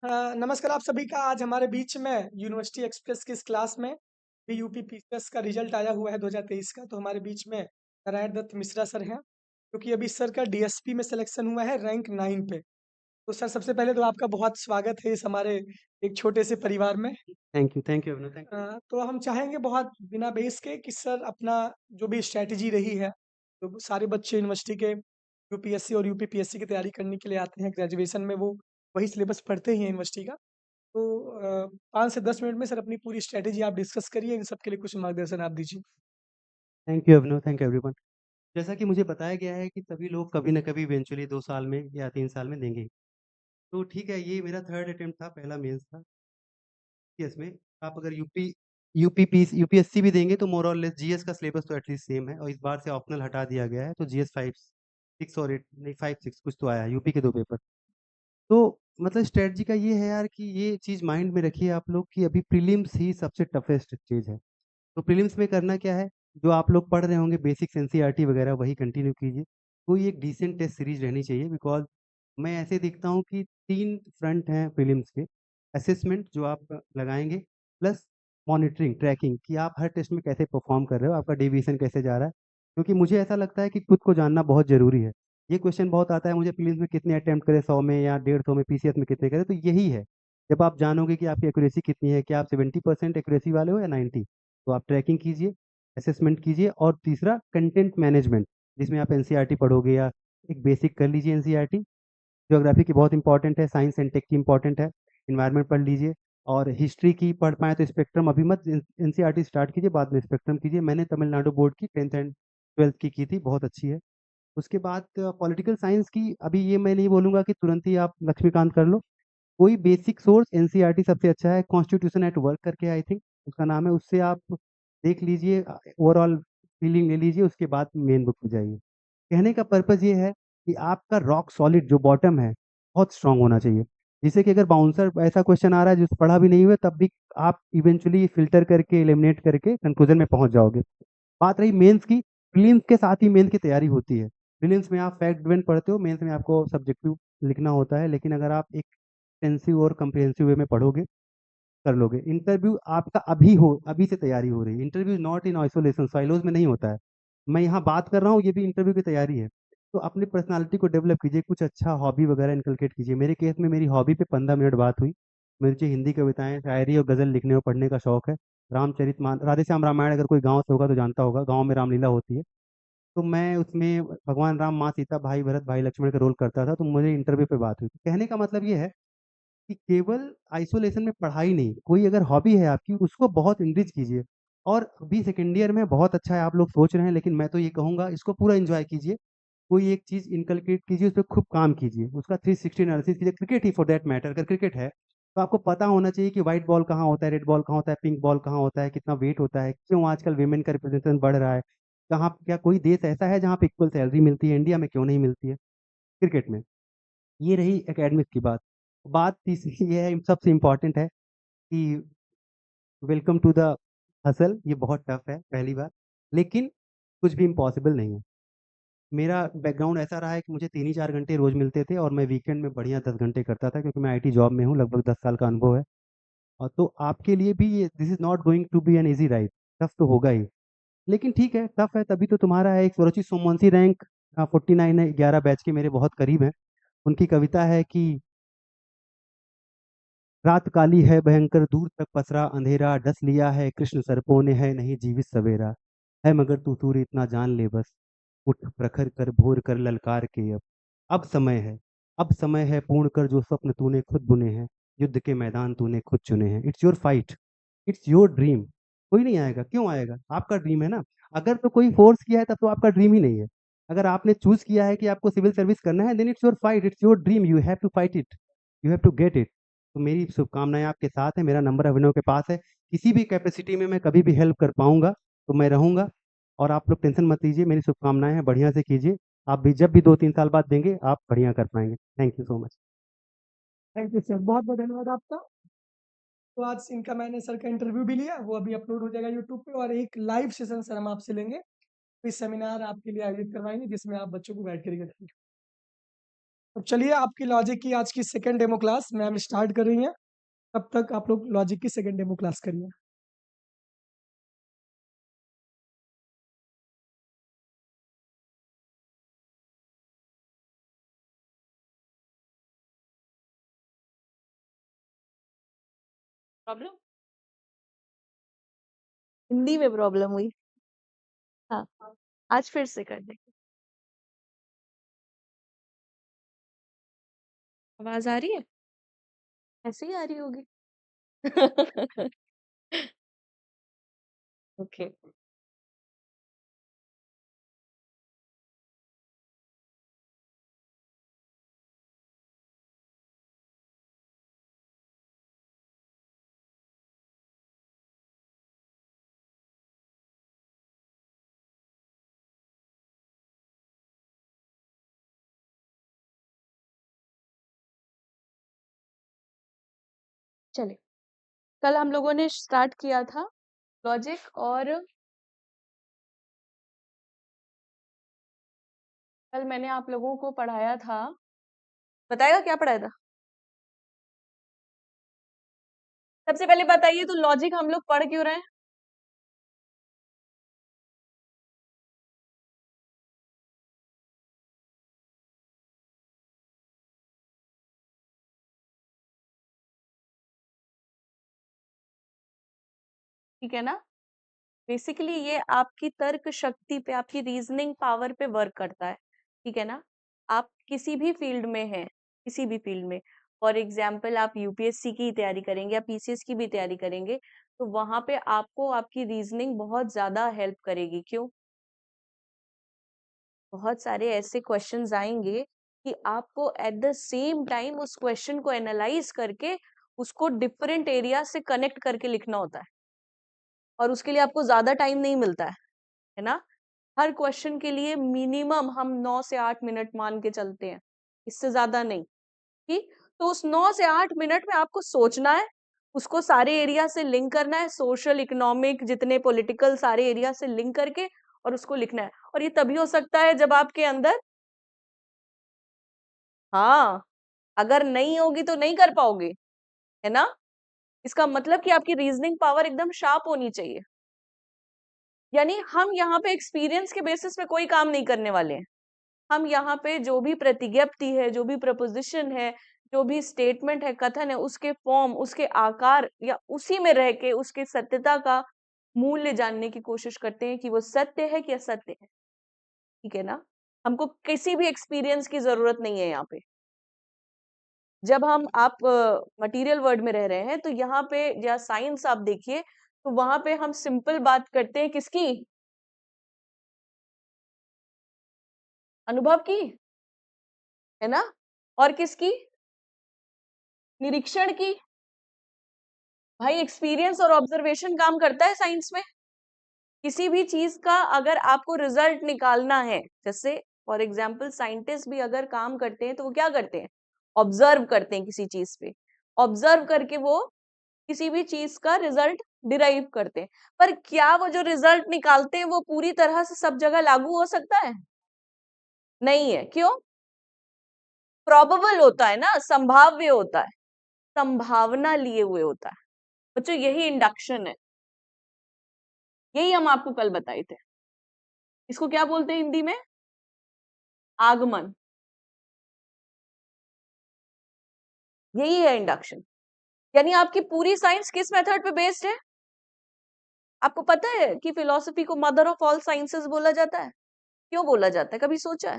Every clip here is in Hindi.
नमस्कार आप सभी का। आज हमारे बीच में यूनिवर्सिटी एक्सप्रेस की इस क्लास में भी यूपी पीसीएस का रिजल्ट आया हुआ है 2023 का। तो हमारे बीच में नारायण दत्त मिश्रा सर हैं, क्योंकि अभी सर का डीएसपी में सिलेक्शन हुआ है रैंक 9 पे। तो सर सबसे पहले तो आपका बहुत स्वागत है इस हमारे एक छोटे से परिवार में। Thank you Abhinav, thank you. तो हम चाहेंगे बहुत बिना बेस के कि सर अपना जो भी स्ट्रैटेजी रही है, तो सारे बच्चे यूनिवर्सिटी के यूपीएससी और यूपीपीएससी की तैयारी करने के लिए आते हैं ग्रेजुएशन में, वो वही सिलेबस पढ़ते ही हैं यूनिवर्सिटी का। तो 5 से 10 मिनट में सर अपनी पूरी स्ट्रैटेजी आप डिस्कस करिए, इन सब के लिए कुछ मार्गदर्शन आप दीजिए। Thank you Abhinav, thank you everyone. जैसा कि मुझे बताया गया है कि सभी लोग कभी न कभी इवेंचुअली 2 साल में या 3 साल में देंगे ही। तो ठीक है, ये मेरा 3rd अटेम्प्ट था, पहला मेंस था। इसमें आप अगर यूपीएससी भी देंगे तो मोर और लेस जीएस का सिलेबस तो एटलीस्ट सेम है और इस बार से ऑप्शनल हटा दिया गया है, तो जीएस 5, 6 और 8 नहीं 5, 6 कुछ तो आया है, यूपी के 2 पेपर। तो मतलब स्ट्रैटेजी का ये है यार कि ये चीज़ माइंड में रखिए आप लोग कि अभी प्रीलिम्स ही सबसे टफेस्ट स्टेज है। तो प्रीलिम्स में करना क्या है, जो आप लोग पढ़ रहे होंगे बेसिक्स एनसीईआरटी वगैरह वही कंटिन्यू कीजिए। कोई एक डिसेंट टेस्ट सीरीज रहनी चाहिए बिकॉज़ मैं ऐसे देखता हूँ कि 3 फ्रंट हैं प्रीलिम्स के, असेसमेंट जो आप लगाएँगे प्लस मॉनिटरिंग, ट्रैकिंग कि आप हर टेस्ट में कैसे परफ़ॉर्म कर रहे हो, आपका डेविएशन कैसे जा रहा है। क्योंकि मुझे ऐसा लगता है कि खुद को जानना बहुत ज़रूरी है। ये क्वेश्चन बहुत आता है मुझे प्रीलिम्स में कितने अटेम्प्ट करें 100 में या 150 में, पीसीएस में कितने करें, तो यही है। जब आप जानोगे कि आपकी एक्यूरेसी कितनी है, क्या आप 70% एक्यूरेसी वाले हो या 90, तो आप ट्रैकिंग कीजिए, असेसमेंट कीजिए और तीसरा कंटेंट मैनेजमेंट, जिसमें आप एनसीईआरटी पढ़ोगे या एक बेसिक कर लीजिए एनसीईआरटी। ज्योग्राफी की बहुत इंपॉर्टेंट है, साइंस एंड टेक की इंपॉर्टेंट है, एनवायरनमेंट पढ़ लीजिए और हिस्ट्री की पढ़ पाएँ तो स्पेक्ट्रम अभी मत एनसीईआरटी स्टार्ट कीजिए, बाद में स्पेक्ट्रम कीजिए। मैंने तमिलनाडु बोर्ड की 10th एंड 12th की थी, बहुत अच्छी है। उसके बाद पॉलिटिकल साइंस की अभी ये मैं नहीं बोलूँगा कि तुरंत ही आप लक्ष्मीकांत कर लो। कोई बेसिक सोर्स एनसीईआरटी सबसे अच्छा है, कॉन्स्टिट्यूशन एट वर्क करके आई थिंक उसका नाम है, उससे आप देख लीजिए, ओवरऑल फीलिंग ले लीजिए, उसके बाद मेन बुक पे जाइए। कहने का पर्पज़ ये है कि आपका रॉक सॉलिड जो बॉटम है, बहुत स्ट्रॉन्ग होना चाहिए। जिससे कि अगर बाउंसर ऐसा क्वेश्चन आ रहा है जो पढ़ा भी नहीं हुआ तब भी आप इवेंचुअली फ़िल्टर करके, एलिमिनेट करके कंक्लूज़न में पहुँच जाओगे। बात रही मेंस की, प्रीलिम्स के साथ ही मेंस की तैयारी होती है। प्रीलिम्स में आप फैक्ट ड्रिवन पढ़ते हो, मेंस में आपको सब्जेक्टिव लिखना होता है, लेकिन अगर आप एक इंटेंसिव और कम्प्रिहेंसिव वे में पढ़ोगे, कर लोगे। इंटरव्यू आपका अभी से तैयारी हो रही है। Interview is not in isolation, silos में नहीं होता है। मैं यहाँ बात कर रहा हूँ, ये भी इंटरव्यू की तैयारी है। तो अपनी पर्सनैलिटी को डेवलप कीजिए, कुछ अच्छा हॉबी वगैरह इनकलकेट कीजिए। मेरे केस में मेरी हॉबी पे 15 मिनट बात हुई। मुझे हिंदी कविताएँ, शायरी और गज़ल लिखने और पढ़ने का शौक है। राधेश्याम रामायण अगर कोई गाँव से होगा तो जानता होगा, गाँव में रामलीला होती है। तो मैं उसमें भगवान राम, माँ सीता, भाई भरत, भाई लक्ष्मण का रोल करता था, तो मुझे इंटरव्यू पे बात हुई। तो कहने का मतलब ये है कि केवल आइसोलेशन में पढ़ाई नहीं, कोई अगर हॉबी है आपकी, उसको बहुत एनरिच कीजिए। और अभी सेकंड ईयर में बहुत अच्छा है, आप लोग सोच रहे हैं, लेकिन मैं तो ये कहूँगा इसको पूरा एन्जॉय कीजिए। कोई एक चीज़ इनकलकेट कीजिए, उस पे खूब काम कीजिए, उसका 360 एनालिसिस कीजिए। Cricket he for that matter, अगर क्रिकेट है, तो आपको पता होना चाहिए कि व्हाइट बॉल कहाँ होता है, रेड बॉल कहाँ होता है, पिंक बॉल कहाँ होता है, कितना वेट होता है, क्यों आजकल वुमेन का रिप्रेजेंटेशन बढ़ रहा है, कहाँ क्या कोई देश ऐसा है जहाँ पे इक्वल सैलरी मिलती है, इंडिया में क्यों नहीं मिलती है क्रिकेट में। ये रही एकेडमिक की बात। बात तीसरी ये है, सबसे इम्पोर्टेंट है कि वेलकम टू द हसल, ये बहुत टफ है पहली बार, लेकिन कुछ भी इम्पॉसिबल नहीं है। मेरा बैकग्राउंड ऐसा रहा है कि मुझे 3 ही 4 घंटे रोज़ मिलते थे और मैं वीकेंड में बढ़िया 10 घंटे करता था, क्योंकि मैं आईटी जॉब में हूँ, लगभग 10 साल का अनुभव है। और तो आपके लिए भी ये this is not going to be an easy ride, tough तो होगा ही। लेकिन ठीक है, टफ है तभी तो तुम्हारा है। एक स्वरोचित सोमवंशी रैंक 49 है, 11 बैच के मेरे बहुत करीब हैं। उनकी कविता है कि रात काली है भयंकर, दूर तक पसरा अंधेरा, डस लिया है कृष्ण सर्पों ने, है नहीं जीवित सवेरा। है मगर तू सूर्य इतना जान ले बस, उठ प्रखर कर भोर कर ललकार के अब समय है, अब समय है पूर्ण कर जो स्वप्न तूने खुद बुने हैं, युद्ध के मैदान तूने खुद चुने हैं। It's your fight, it's your dream. कोई नहीं आएगा, क्यों आएगा, आपका ड्रीम है ना। अगर तो कोई फोर्स किया है तब तो आपका ड्रीम ही नहीं है। अगर आपने चूज किया है कि आपको सिविल सर्विस करना है, then it's your fight, it's your dream, you have to fight it, you have to get it. तो मेरी शुभकामनाएं आपके साथ है, मेरा नंबर अभिनव के पास है। किसी भी कैपेसिटी में मैं कभी भी हेल्प कर पाऊंगा तो मैं रहूंगा। और आप लोग टेंशन मत लीजिए, मेरी शुभकामनाएं हैं, बढ़िया से कीजिए। आप भी जब भी 2-3 साल बाद देंगे, आप बढ़िया कर पाएंगे। Thank you so much. Thank you sir, बहुत बहुत धन्यवाद आपका। तो आज इनका मैंने सर का इंटरव्यू भी लिया, वो अभी अपलोड हो जाएगा यूट्यूब पे, और एक लाइव सेशन सर हम आपसे लेंगे। इस सेमिनार आपके लिए आयोजित करवाएंगे जिसमें आप बच्चों को गाइड करेंगे। तो चलिए आपकी लॉजिक की आज की second demo class ma'am start कर रही हैं। तब तक आप लोग लॉजिक की सेकंड डेमो क्लास करिए। प्रॉब्लम हिंदी में प्रॉब्लम हुई। हाँ, आज फिर से कर दे। आवाज आ रही है? ऐसे ही आ रही होगी। ओके। चलिए, कल हम लोगों ने स्टार्ट किया था लॉजिक, और कल मैंने आप लोगों को पढ़ाया था। बताएगा क्या पढ़ाया था? सबसे पहले बताइए, तो लॉजिक हम लोग पढ़ क्यों रहे हैं? ठीक है ना? बेसिकली ये आपकी तर्क शक्ति पे, आपकी रीजनिंग पावर पे वर्क करता है। ठीक है ना? आप किसी भी फील्ड में हैं, किसी भी फील्ड में, फॉर एग्जाम्पल आप यूपीएससी की तैयारी करेंगे या पीसीएस की भी तैयारी करेंगे, तो वहां पे आपको आपकी रीजनिंग बहुत ज्यादा हेल्प करेगी। क्यों? बहुत सारे ऐसे क्वेश्चंस आएंगे कि आपको एट द सेम टाइम उस क्वेश्चन को एनालाइज करके उसको डिफरेंट एरिया से कनेक्ट करके लिखना होता है, और उसके लिए आपको ज्यादा टाइम नहीं मिलता है ना? हर क्वेश्चन के लिए मिनिमम हम 9 से 8 मिनट मान के चलते हैं, इससे ज्यादा नहीं। ठीक, तो उस 9 से 8 मिनट में आपको सोचना है, उसको सारे एरिया से लिंक करना है, सोशल, इकोनॉमिक, जितने पॉलिटिकल, सारे एरिया से लिंक करके और उसको लिखना है। और ये तभी हो सकता है जब आपके अंदर, हाँ, अगर नहीं होगी तो नहीं कर पाओगे, है ना? इसका मतलब कि आपकी रीजनिंग पावर एकदम शार्प होनी चाहिए। यानी हम यहाँ पे एक्सपीरियंस के बेसिस पे कोई काम नहीं करने वाले हैं। हम यहाँ पे जो भी प्रतिज्ञप्ति है, जो भी प्रपोजिशन है, जो भी स्टेटमेंट है, कथन है, उसके फॉर्म, उसके आकार या उसी में रह के उसकी सत्यता का मूल्य जानने की कोशिश करते हैं कि वो सत्य है कि असत्य है। ठीक है ना? हमको किसी भी एक्सपीरियंस की जरूरत नहीं है यहाँ पे। जब हम आप मटेरियल वर्ल्ड में रह रहे हैं, तो यहाँ पे या साइंस आप देखिए, तो वहां पे हम सिंपल बात करते हैं किसकी? अनुभव की, है ना? और किसकी? निरीक्षण की। भाई एक्सपीरियंस और ऑब्जर्वेशन काम करता है साइंस में। किसी भी चीज का अगर आपको रिजल्ट निकालना है, जैसे फॉर एग्जांपल साइंटिस्ट भी अगर काम करते हैं तो वो क्या करते हैं? ऑब्जर्व करते हैं किसी चीज पे, ऑब्जर्व करके वो किसी भी चीज का रिजल्ट डिराइव करते हैं। पर क्या वो जो रिजल्ट निकालते हैं वो पूरी तरह से सब जगह लागू हो सकता है? नहीं है। क्यों? प्रोबेबल होता है ना, संभाव्य होता है, संभावना लिए हुए होता है। बच्चों यही इंडक्शन है, यही हम आपको कल बताए थे। इसको क्या बोलते हैं हिंदी में? आगमन। यही है इंडक्शन। यानी आपकी पूरी साइंस किस मेथड पे बेस्ड है? आपको पता है कि फिलॉसफी को मदर ऑफ ऑल साइंसेस बोला जाता है? क्यों बोला जाता है, कभी सोचा है?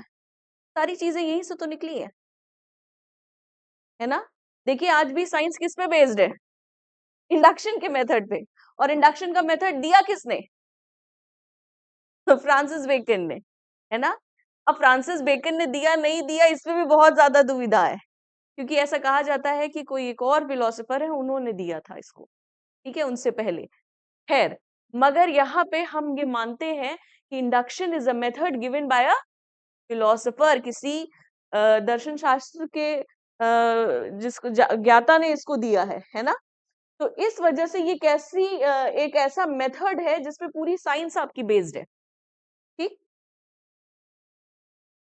सारी चीजें यहीं से तो निकली है ना? देखिए आज भी साइंस किस पे बेस्ड है? इंडक्शन के मेथड पे। और इंडक्शन का मेथड दिया किसने? फ्रांसिस बेकन ने, है ना? अब फ्रांसिस बेकन ने दिया नहीं दिया इसमें भी बहुत ज्यादा दुविधा है, क्योंकि ऐसा कहा जाता है कि कोई एक और फिलोसोफर है, उन्होंने दिया था इसको, ठीक है, उनसे पहले। खैर, मगर यहाँ पे हम ये मानते हैं कि induction is a method given by a philosopher, किसी दर्शन शास्त्र के जिसको ज्ञाता ने इसको दिया है ना? तो इस वजह से ये कैसी एक ऐसा मेथड है जिसपे पूरी साइंस आपकी बेस्ड है। ठीक,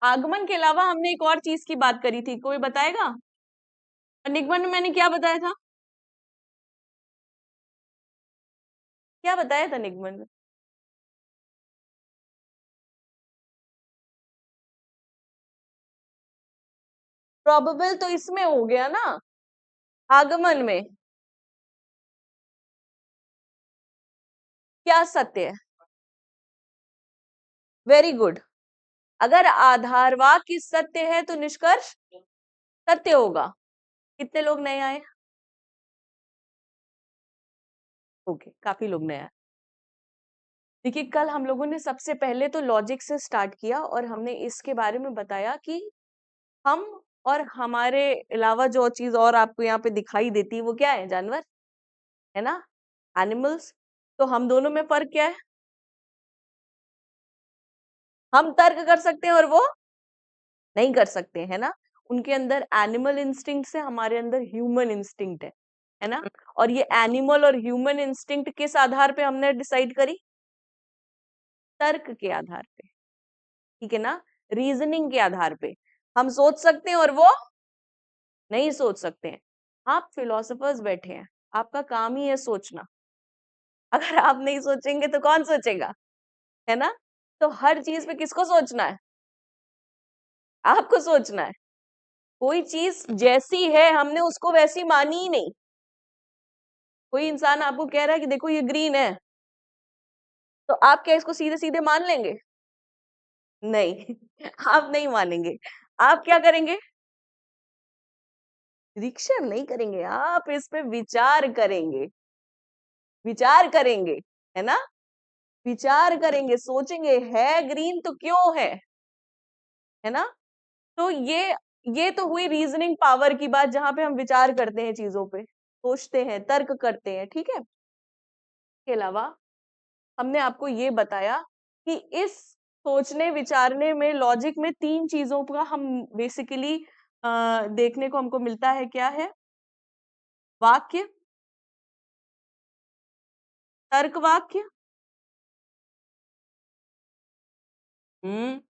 आगमन के अलावा हमने एक और चीज की बात करी थी, कोई बताएगा? निगमन में मैंने क्या बताया था? क्या बताया था निगमन में? प्रोबेबल तो इसमें हो गया ना, आगमन में क्या सत्य है? Very good. अगर आधार वाक्य सत्य है तो निष्कर्ष सत्य होगा। कितने लोग नए आए? ओके, काफी लोग नए आए। देखिए, कल हम लोगों ने सबसे पहले तो लॉजिक से स्टार्ट किया और हमने इसके बारे में बताया कि हम और हमारे अलावा जो चीज और आपको यहाँ पे दिखाई देती है वो क्या है? जानवर है ना, एनिमल्स। तो हम दोनों में फर्क क्या है? हम तर्क कर सकते हैं और वो नहीं कर सकते, है ना। उनके अंदर एनिमल इंस्टिंक्ट है, हमारे अंदर ह्यूमन इंस्टिंक्ट है ना। और ये एनिमल और ह्यूमन इंस्टिंक्ट किस आधार पे हमने डिसाइड करी? तर्क के आधार पे, ठीक है ना, रीजनिंग के आधार पे। हम सोच सकते हैं और वो नहीं सोच सकते हैं। आप फिलोसोफर्स बैठे हैं, आपका काम ही है सोचना। अगर आप नहीं सोचेंगे तो कौन सोचेगा, है ना। तो हर चीज पे किसको सोचना है? आपको सोचना है। कोई चीज जैसी है हमने उसको वैसी मानी ही नहीं। कोई इंसान आपको कह रहा है कि देखो ये ग्रीन है, तो आप क्या इसको सीधे सीधे मान लेंगे? नहीं आप नहीं मानेंगे। आप क्या करेंगे? निरीक्षण नहीं करेंगे, आप इस पे विचार करेंगे। विचार करेंगे, है ना, विचार करेंगे, सोचेंगे है ग्रीन तो क्यों है ना। तो ये तो हुई रीजनिंग पावर की बात, जहां पे हम विचार करते हैं, चीजों पे सोचते हैं, तर्क करते हैं, ठीक है। के अलावा हमने आपको ये बताया कि इस सोचने विचारने में, लॉजिक में 3 चीजों का हम बेसिकली देखने को हमको मिलता है। क्या है? वाक्य, तर्क वाक्य, हम्म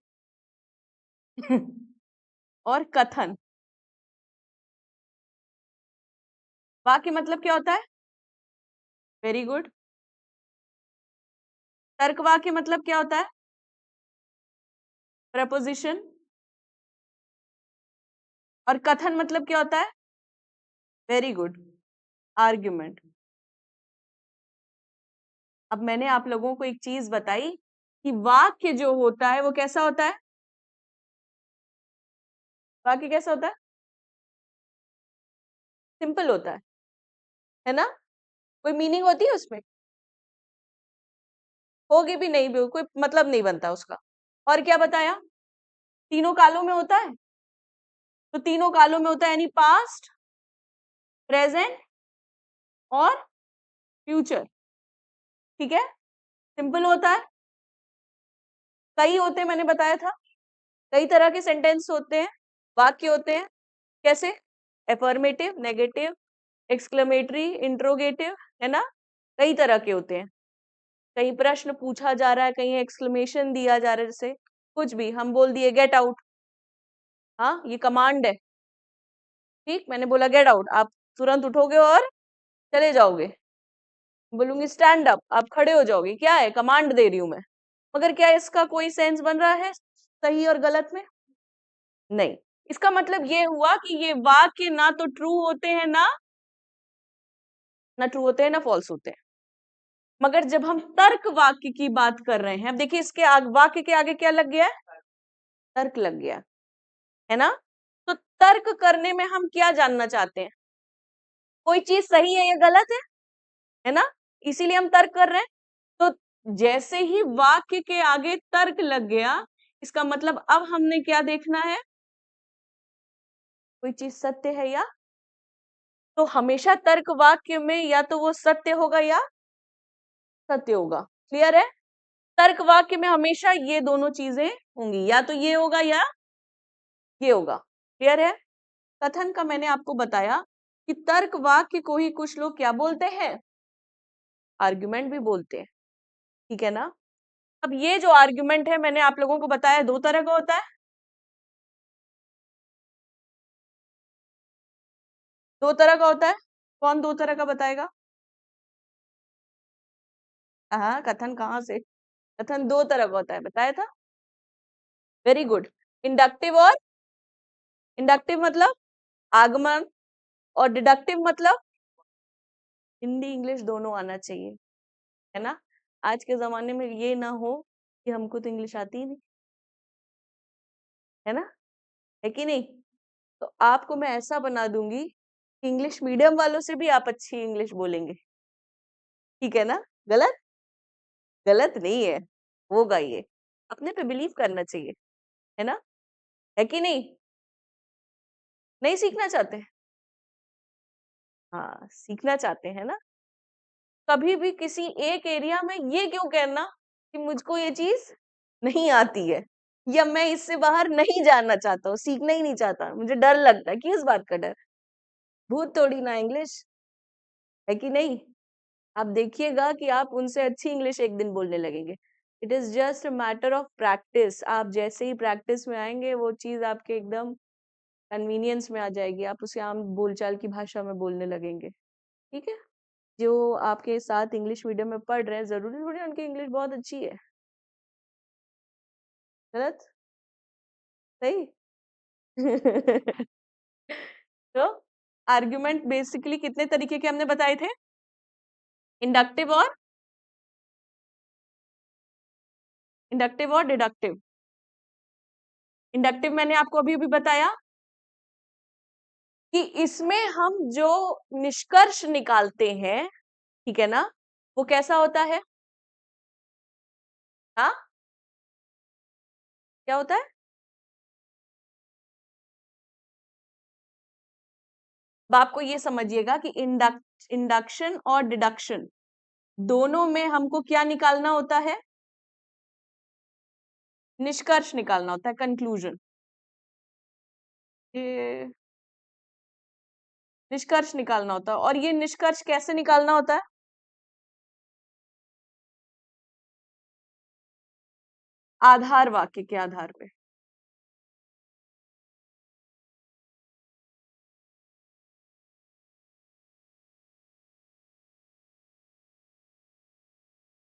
और कथन। वाक्य मतलब क्या होता है? Very good. तर्क वाक्य मतलब क्या होता है? प्रपोजिशन। और कथन मतलब क्या होता है? Very good, argument. अब मैंने आप लोगों को एक चीज बताई कि वाक्य जो होता है वो कैसा होता है? वाक्य कैसा होता है? सिंपल होता है ना। कोई मीनिंग होती है उसमें? होगी भी, नहीं भी, कोई मतलब नहीं बनता उसका। और क्या बताया? तीनों कालों में होता है। तो तीनों कालों में होता है, यानी पास्ट, प्रेजेंट और फ्यूचर, ठीक है। सिंपल होता है। कई होते हैं, मैंने बताया था, कई तरह के सेंटेंस होते हैं, वाक्य होते हैं। कैसे? एफर्मेटिव, नेगेटिव, एक्सक्लेमेटरी, इंट्रोगेटिव, है ना। कई तरह के होते हैं। कहीं प्रश्न पूछा जा रहा है, कहीं एक्सक्लेमेशन दिया जा रहा है, जैसे कुछ भी हम बोल दिए गेट आउट, हाँ ये कमांड है, ठीक। मैंने बोला गेट आउट, आप तुरंत उठोगे और चले जाओगे। बोलूंगी स्टैंड अप, आप खड़े हो जाओगे। क्या है? कमांड दे रही हूं मैं। मगर क्या इसका कोई सेंस बन रहा है सही और गलत में? नहीं। इसका मतलब ये हुआ कि ये वाक्य ना तो ट्रू होते हैं, ना ट्रू होते हैं, ना फॉल्स होते हैं। मगर जब हम तर्क वाक्य की बात कर रहे हैं, अब देखिए इसके वाक्य के आगे क्या लग गया है? तर्क लग गया, है ना। तो तर्क करने में हम क्या जानना चाहते हैं? कोई चीज सही है या गलत है ना। इसीलिए हम तर्क कर रहे हैं। तो जैसे ही वाक्य के आगे तर्क लग गया, इसका मतलब अब हमने क्या देखना है? कोई चीज सत्य है या, तो हमेशा तर्क वाक्य में या तो वो सत्य होगा या सत्य होगा। क्लियर है? तर्क वाक्य में हमेशा ये दोनों चीजें होंगी, या तो ये होगा या ये होगा। क्लियर है? कथन का मैंने आपको बताया कि तर्क वाक्य को ही कुछ लोग क्या बोलते हैं? आर्ग्यूमेंट भी बोलते हैं, ठीक है ना। अब ये जो आर्ग्यूमेंट है, मैंने आप लोगों को बताया 2 तरह का होता है। दो तरह का होता है, कौन दो तरह का बताएगा? हाँ, कथन कहाँ से? कथन दो तरह का होता है, बताया था। Very good. इंडक्टिव और इंडक्टिव मतलब आगमन, और डिडक्टिव मतलब हिंदी इंग्लिश दोनों आना चाहिए, है ना। आज के जमाने में ये ना हो कि हमको तो इंग्लिश आती ही नहीं, है ना, है कि नहीं। तो आपको मैं ऐसा बना दूंगी कि इंग्लिश मीडियम वालों से भी आप अच्छी इंग्लिश बोलेंगे, ठीक है ना। गलत? गलत नहीं है, होगा ये। अपने पे बिलीव करना चाहिए, है ना, है कि नहीं। नहीं सीखना चाहते? हाँ, सीखना चाहते हैं ना। कभी भी किसी एक एरिया में ये क्यों कहना कि मुझको ये चीज नहीं आती है, या मैं इससे बाहर नहीं जाना चाहता हूँ, सीखना ही नहीं चाहता, मुझे डर लगता है। किस बात का डर? भूत तोड़ी ना इंग्लिश, है कि नहीं। आप देखिएगा कि आप उनसे अच्छी इंग्लिश एक दिन बोलने लगेंगे। It is just a matter of practice. आप जैसे ही प्रैक्टिस में आएंगे वो चीज आपके एकदम कन्वीनियंस में आ जाएगी, आप उसे आम बोलचाल की भाषा में बोलने लगेंगे, ठीक है। जो आपके साथ इंग्लिश मीडियम में पढ़ रहे हैं, जरूरी थोड़ी उनकी इंग्लिश बहुत अच्छी है। गलत? सही? तो आर्ग्यूमेंट बेसिकली कितने तरीके के हमने बताए थे? इंडक्टिव और डिडक्टिव। इंडक्टिव मैंने आपको अभी अभी बताया कि इसमें हम जो निष्कर्ष निकालते हैं, ठीक है ना, वो कैसा होता है? हाँ, क्या होता है? अब आपको ये समझिएगा कि इंडक्शन और डिडक्शन दोनों में हमको क्या निकालना होता है? निष्कर्ष निकालना होता है, कंक्लूजन। ये निष्कर्ष निकालना होता है, और ये निष्कर्ष कैसे निकालना होता है? आधार वाक्य के आधार पे।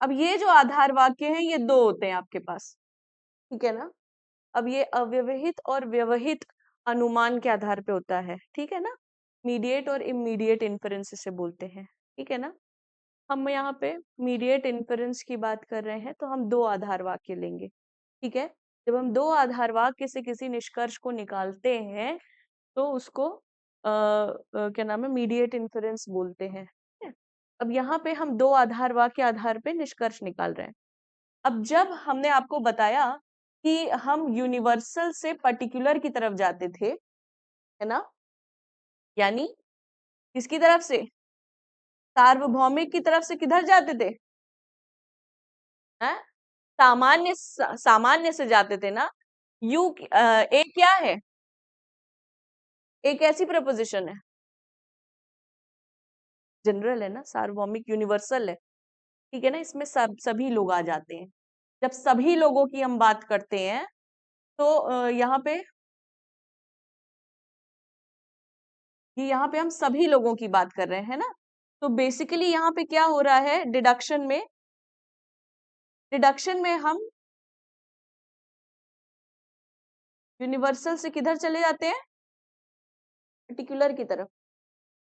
अब ये जो आधार वाक्य हैं ये दो होते हैं आपके पास, ठीक है ना। अब ये अव्यवहित और व्यवहित अनुमान के आधार पे होता है, ठीक है ना। मीडिएट और इमीडिएट इन्फेरेंस इसे बोलते हैं, ठीक है ना। हम यहाँ पे मीडिएट इन्फेरेंस की बात कर रहे हैं, तो हम दो आधार वाक्य लेंगे, ठीक है। जब हम दो आधार वाक्य से किसी निष्कर्ष को निकालते हैं तो उसको क्या नाम है, मीडिएट इन्फेरेंस बोलते हैं, ठीक है? अब यहाँ पे हम दो आधार वाक्य के आधार पे निष्कर्ष निकाल रहे हैं। अब जब हमने आपको बताया कि हम यूनिवर्सल से पर्टिकुलर की तरफ जाते थे, है ना, यानी किसकी तरफ से? सार्वभौमिक की तरफ से किधर जाते थे? हैं? सामान्य से जाते थे ना। ए क्या है? एक ऐसी प्रपोजिशन है, जनरल है ना, सार्वभौमिक यूनिवर्सल है, ठीक है ना। इसमें सभी लोग आ जाते हैं। जब सभी लोगों की हम बात करते हैं तो यहाँ पे हम सभी लोगों की बात कर रहे हैं ना। तो बेसिकली यहाँ पे क्या हो रहा है, डिडक्शन में हम यूनिवर्सल से किधर चले जाते हैं? पर्टिकुलर की तरफ।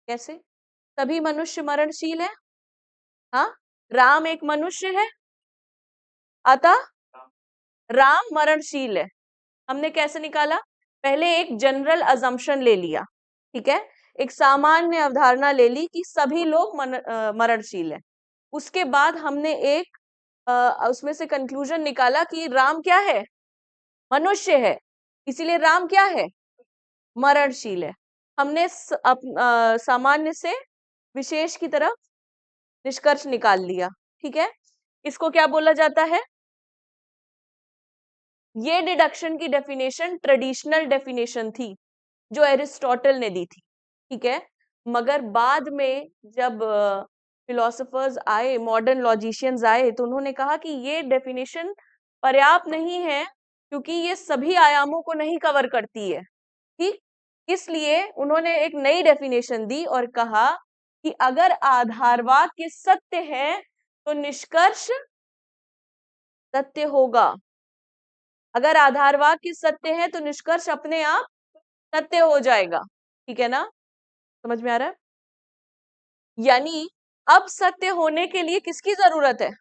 कैसे? सभी मनुष्य मरणशील है, हाँ, राम एक मनुष्य है, अतः राम मरणशील है। हमने कैसे निकाला? पहले एक जनरल अजम्पशन ले लिया, ठीक है, एक सामान्य अवधारणा ले ली कि सभी लोग मरणशील है। उसके बाद हमने एक उसमें से कंक्लूजन निकाला कि राम क्या है? मनुष्य है, इसीलिए राम क्या है? मरणशील है। हमने सामान्य से विशेष की तरफ निष्कर्ष निकाल लिया, ठीक है। इसको क्या बोला जाता है? ये डिडक्शन की डेफिनेशन ट्रेडिशनल डेफिनेशन थी जो एरिस्टोटल ने दी थी, ठीक है। मगर बाद में जब फिलोसोफर्स आए, मॉडर्न लॉजिशियंस आए, तो उन्होंने कहा कि ये डेफिनेशन पर्याप्त नहीं है क्योंकि ये सभी आयामों को नहीं कवर करती है, ठीक। इसलिए उन्होंने एक नई डेफिनेशन दी और कहा कि अगर आधार वाक्य सत्य है तो निष्कर्ष सत्य होगा। अगर आधार वाक्य सत्य है तो निष्कर्ष अपने आप सत्य हो जाएगा। ठीक है ना, समझ में आ रहा है? यानी अब सत्य होने के लिए किसकी जरूरत है?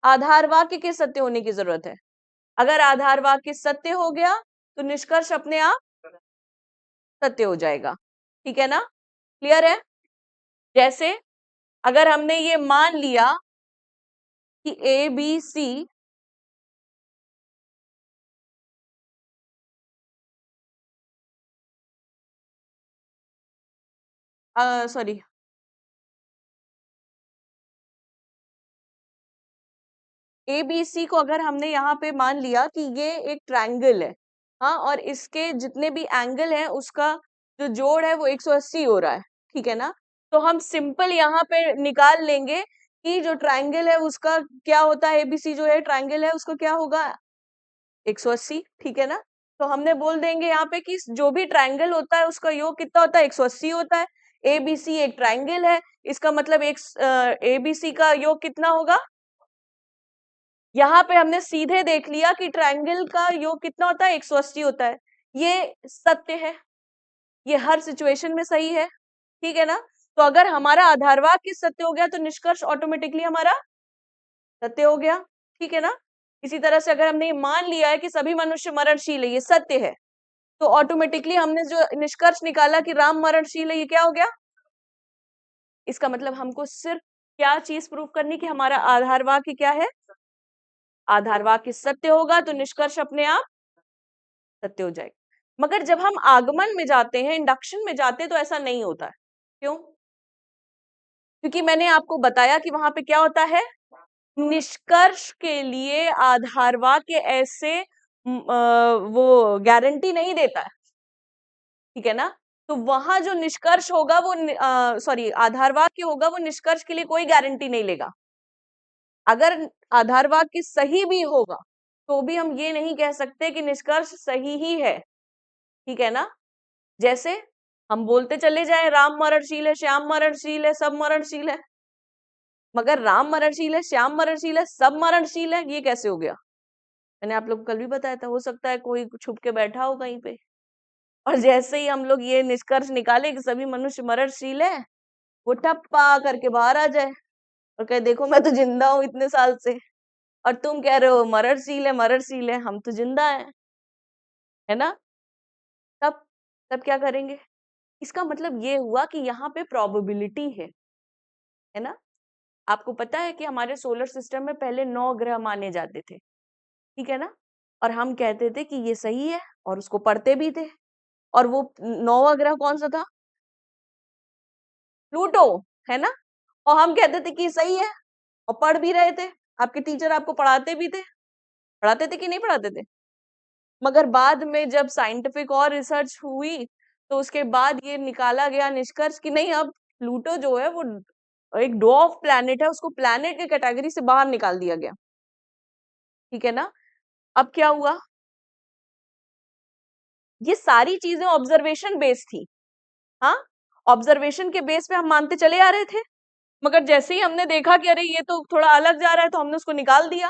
आधार वाक्य के सत्य होने की जरूरत है। अगर आधार वाक्य सत्य हो गया तो निष्कर्ष अपने आप सत्य हो जाएगा। ठीक है ना, क्लियर है? जैसे अगर हमने ये मान लिया कि A B C sorry A B C को अगर हमने यहाँ पे मान लिया कि ये एक ट्रायंगल है, हाँ, और इसके जितने भी एंगल है उसका जो जोड़ है वो 180 हो रहा है। ठीक है ना, तो हम सिंपल यहाँ पे निकाल लेंगे कि जो ट्रायंगल है उसका क्या होता है, एबीसी जो है ट्रायंगल है उसका क्या होगा, 180। ठीक है ना, तो हमने बोल देंगे यहाँ पे कि जो भी ट्रायंगल होता है उसका योग कितना होता है, 180 होता है। एबीसी एक ट्रायंगल है, इसका मतलब एक एबीसी का योग कितना होगा। यहाँ पे हमने सीधे देख लिया कि ट्रायंगल का योग कितना होता है, 180 होता है। ये सत्य है, ये हर सिचुएशन में सही है। ठीक है ना, तो अगर हमारा आधार वाक्य सत्य हो गया तो निष्कर्ष ऑटोमेटिकली हमारा सत्य हो गया। ठीक है ना, इसी तरह से अगर हमने ये मान लिया है कि सभी मनुष्य मरणशील है, ये सत्य है, तो ऑटोमेटिकली हमने जो निष्कर्ष निकाला कि राम मरणशील है, ये क्या हो गया। इसका मतलब हमको सिर्फ क्या चीज प्रूव करनी कि हमारा आधार वाक्य क्या है, आधार वाक्य सत्य होगा तो निष्कर्ष अपने आप सत्य हो जाएगा। मगर जब हम आगमन में जाते हैं, इंडक्शन में जाते हैं, तो ऐसा नहीं होता है। क्यों? क्योंकि मैंने आपको बताया कि वहां पे क्या होता है, निष्कर्ष के लिए आधार वाक्य ऐसे वो गारंटी नहीं देता है। ठीक है ना, तो वहां जो निष्कर्ष होगा वो सॉरी आधार वाक्य होगा वो निष्कर्ष के लिए कोई गारंटी नहीं लेगा। अगर आधार वाक्य सही भी होगा तो भी हम ये नहीं कह सकते कि निष्कर्ष सही ही है। ठीक है ना, जैसे हम बोलते चले जाए राम मरणशील है, श्याम मरणशील है, सब मरणशील है, मगर राम मरणशील है, श्याम मरणशील है, सब मरणशील है, ये कैसे हो गया? मैंने आप लोग को कल भी बताया था, हो सकता है कोई छुप के बैठा हो कहीं पे, और जैसे ही हम लोग ये निष्कर्ष निकाले कि सभी मनुष्य मरणशील है, वो टप्पा करके बाहर आ जाए और कहे देखो मैं तो जिंदा हूं इतने साल से, और तुम कह रहे हो मरणशील है, मरणशील है, हम तो जिंदा है ना। तब तब क्या करेंगे? इसका मतलब ये हुआ कि यहाँ पे प्रोबेबिलिटी है ना। आपको पता है कि हमारे सोलर सिस्टम में पहले 9 ग्रह माने जाते थे। ठीक है ना, और हम कहते थे कि ये सही है और उसको पढ़ते भी थे, और वो 9वां ग्रह कौन सा था? प्लूटो, है ना। और हम कहते थे कि सही है और पढ़ भी रहे थे, आपके टीचर आपको पढ़ाते भी थे, पढ़ाते थे कि नहीं पढ़ाते थे। मगर बाद में जब साइंटिफिक और रिसर्च हुई तो उसके बाद ये निकाला गया निष्कर्ष कि नहीं, अब प्लूटो जो है वो एक डॉर्फ प्लैनेट है, उसको प्लैनेट की कैटेगरी से बाहर निकाल दिया गया। ठीक है ना, अब क्या हुआ, ये सारी चीजें ऑब्जर्वेशन बेस्ड थी। हाँ, ऑब्जर्वेशन के बेस पे हम मानते चले आ रहे थे, मगर जैसे ही हमने देखा कि अरे ये तो थोड़ा अलग जा रहा है तो हमने उसको निकाल दिया,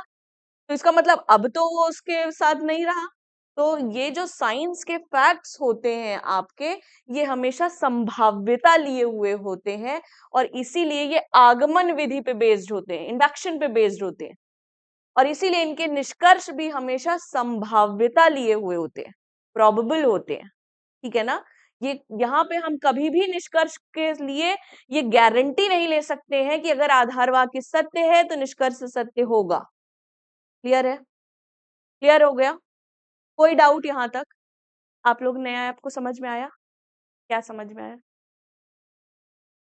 तो इसका मतलब अब तो वो उसके साथ नहीं रहा। तो ये जो साइंस के फैक्ट्स होते हैं आपके, ये हमेशा संभाव्यता लिए हुए होते हैं, और इसीलिए ये आगमन विधि पे बेस्ड होते हैं, इंडक्शन पे बेस्ड होते हैं, और इसीलिए इनके निष्कर्ष भी हमेशा संभाव्यता लिए हुए होते हैं, प्रोबेबल होते हैं। ठीक है ना, ये यहाँ पे हम कभी भी निष्कर्ष के लिए ये गारंटी नहीं ले सकते हैं कि अगर आधार वाक्य सत्य है तो निष्कर्ष सत्य होगा। क्लियर है? क्लियर हो गया? कोई डाउट यहाँ तक? आप लोग नया, आपको समझ में आया? क्या समझ में आया?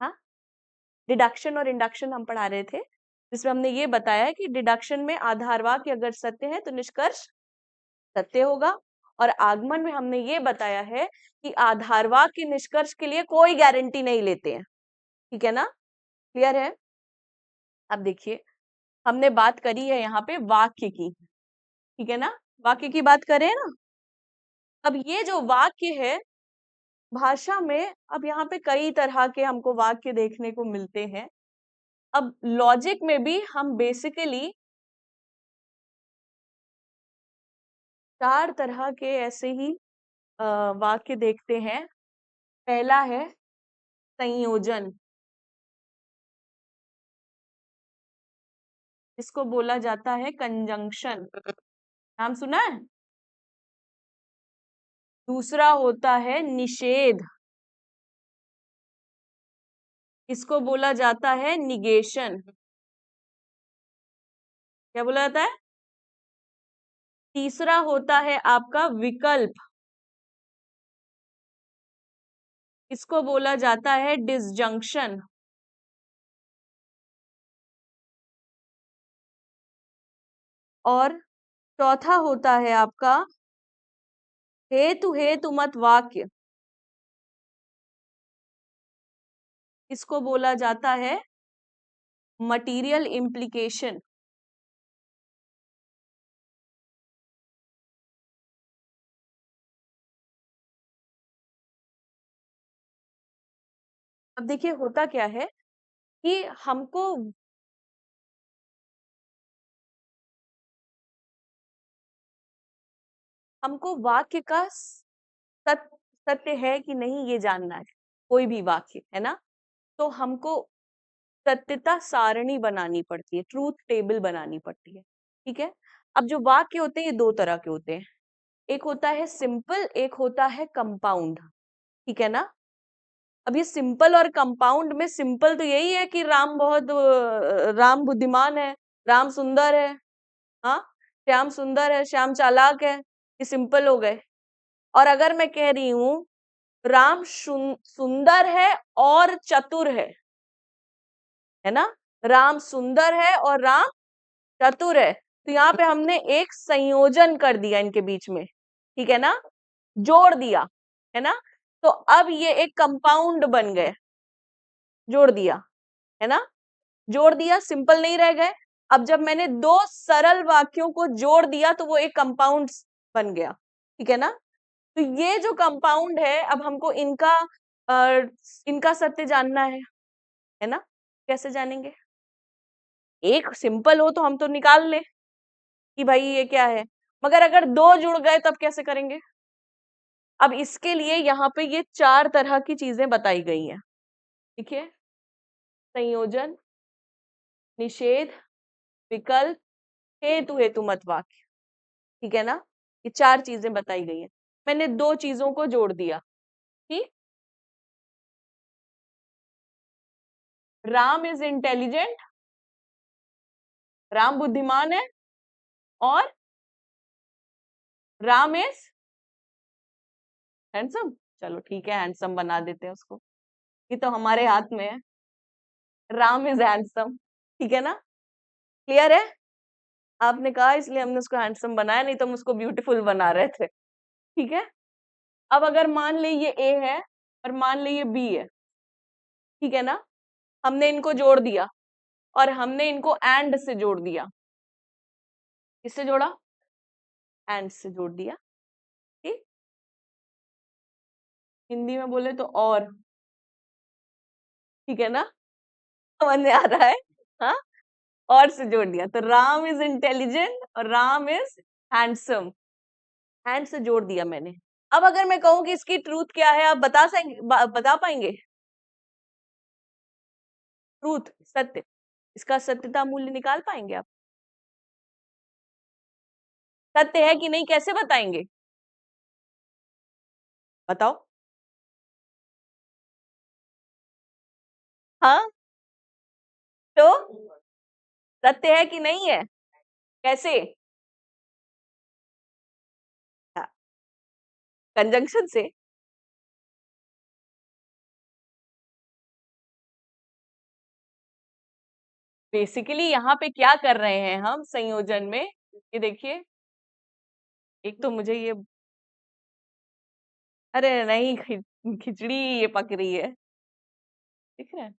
हाँ, डिडक्शन और इंडक्शन हम पढ़ा रहे थे, जिसमें हमने ये बताया कि डिडक्शन में आधार वाक्य अगर सत्य है तो निष्कर्ष सत्य होगा, और आगमन में हमने ये बताया है कि आधार वाक्य निष्कर्ष के लिए कोई गारंटी नहीं लेते हैं। ठीक है ना, क्लियर है? अब देखिए, हमने बात करी है यहाँ पे वाक्य की। ठीक है ना, वाक्य की बात करें ना, अब ये जो वाक्य है भाषा में, अब यहाँ पे कई तरह के हमको वाक्य देखने को मिलते हैं। अब लॉजिक में भी हम बेसिकली 4 तरह के ऐसे ही वाक्य देखते हैं। पहला है संयोजन, इसको बोला जाता है कंजंक्शन। नाम सुना है? दूसरा होता है निषेध, इसको बोला जाता है निगेशन। क्या बोला जाता है? तीसरा होता है आपका विकल्प, इसको बोला जाता है डिसजंक्शन। और चौथा होता है आपका हेतु हेतुमत वाक्य, इसको बोला जाता है मटीरियल इम्प्लीकेशन। अब देखिए होता क्या है कि हमको वाक्य का सत्य है कि नहीं ये जानना है। कोई भी वाक्य है ना, तो हमको सत्यता सारणी बनानी पड़ती है, ट्रूथ टेबल बनानी पड़ती है। ठीक है। अब जो वाक्य होते हैं ये 2 तरह के होते हैं, एक होता है सिंपल, एक होता है कंपाउंड। ठीक है ना। अब ये सिंपल और कंपाउंड में सिंपल तो यही है कि राम बुद्धिमान है, राम सुंदर है, हाँ, श्याम सुंदर है, श्याम चालाक है, ये सिंपल हो गए। और अगर मैं कह रही हूं राम सुंदर है और चतुर है ना, राम सुंदर है और राम चतुर है, तो यहाँ पे हमने एक संयोजन कर दिया इनके बीच में। ठीक है ना, जोड़ दिया, है ना। तो अब ये एक कंपाउंड बन गए, जोड़ दिया, है ना, जोड़ दिया, सिंपल नहीं रह गए। अब जब मैंने 2 सरल वाक्यों को जोड़ दिया तो वो एक कंपाउंड बन गया। ठीक है ना। तो ये जो कंपाउंड है, अब हमको इनका सत्य जानना है ना। कैसे जानेंगे? एक सिंपल हो तो हम तो निकाल ले कि भाई ये क्या है, मगर अगर 2 जुड़ गए तब कैसे करेंगे? अब इसके लिए यहाँ पे ये 4 तरह की चीजें बताई गई हैं। ठीक है, संयोजन, निषेध, विकल्प, हेतु हेतुमत वाक्य। ठीक है ना, ये 4 चीजें बताई गई हैं। मैंने 2 चीजों को जोड़ दिया। ठीक, राम इज इंटेलिजेंट, राम बुद्धिमान है, और राम इज हैंडसम। चलो ठीक है, हैंडसम बना देते हैं उसको, ये तो हमारे हाथ में है। Ram is handsome. ठीक है ना, क्लियर है? आपने कहा इसलिए हमने उसको हैंडसम बनाया, नहीं तो हम उसको ब्यूटीफुल बना रहे थे। ठीक है। अब अगर मान ले ये ए है और मान ले ये बी है, ठीक है ना, हमने इनको जोड़ दिया और हमने इनको एंड से जोड़ दिया। किससे जोड़ा? एंड से जोड़ दिया। ठीक, हिंदी में बोले तो और, ठीक है ना, समझ में आ रहा है? हाँ, और से जोड़ दिया तो राम इज इंटेलिजेंट और राम इज हैंडसम, हैंड से जोड़ दिया मैंने। अब अगर मैं कहूं कि इसकी ट्रूथ क्या है, आप बता पाएंगे? ट्रूथ, सत्य, इसका सत्यता मूल्य निकाल पाएंगे आप? सत्य है कि नहीं कैसे बताएंगे? बताओ। हाँ, तो सत्य है कि नहीं है, कैसे? हाँ, कंजंक्शन से। बेसिकली यहाँ पे क्या कर रहे हैं हम संयोजन में, ये देखिए, एक तो मुझे ये, अरे नहीं, खिचड़ी ये पक रही है, दिख रहा है?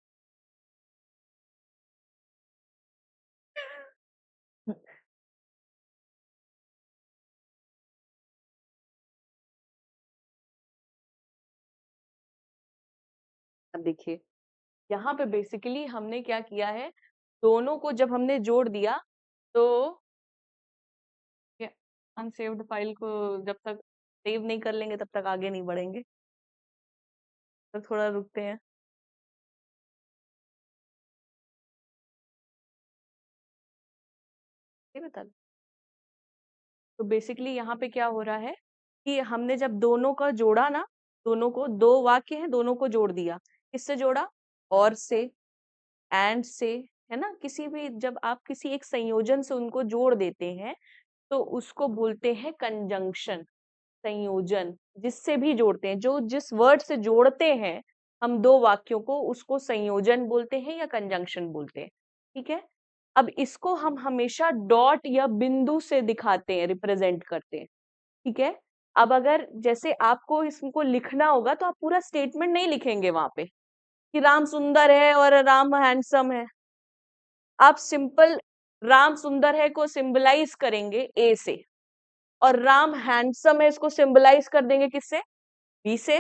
अब देखिए यहाँ पे बेसिकली हमने क्या किया है, दोनों को जब हमने जोड़ दिया तो अनसेव्ड फाइल को जब तक सेव नहीं कर लेंगे तब तक आगे नहीं बढ़ेंगे, तो थोड़ा रुकते हैं। ये बता दो। तो बेसिकली यहाँ पे क्या हो रहा है कि हमने जब दोनों का जोड़ा ना, दोनों को, दो वाक्य हैं, दोनों को जोड़ दिया। किससे जोड़ा? और से, एंड से, है ना। किसी भी, जब आप किसी एक संयोजन से उनको जोड़ देते हैं तो उसको बोलते हैं कंजंक्शन, संयोजन। जिससे भी जोड़ते हैं, जो जिस वर्ड से जोड़ते हैं हम दो वाक्यों को, उसको संयोजन बोलते हैं या कंजंक्शन बोलते हैं। ठीक है। अब इसको हम हमेशा डॉट या बिंदु से दिखाते हैं, रिप्रेजेंट करते हैं। ठीक है। अब अगर जैसे आपको इसको लिखना होगा तो आप पूरा स्टेटमेंट नहीं लिखेंगे वहां पे कि राम सुंदर है और राम हैंडसम है। आप सिंपल राम सुंदर है को सिंबलाइज करेंगे ए से, और राम हैंडसम है इसको सिंबलाइज कर देंगे किससे? बी से।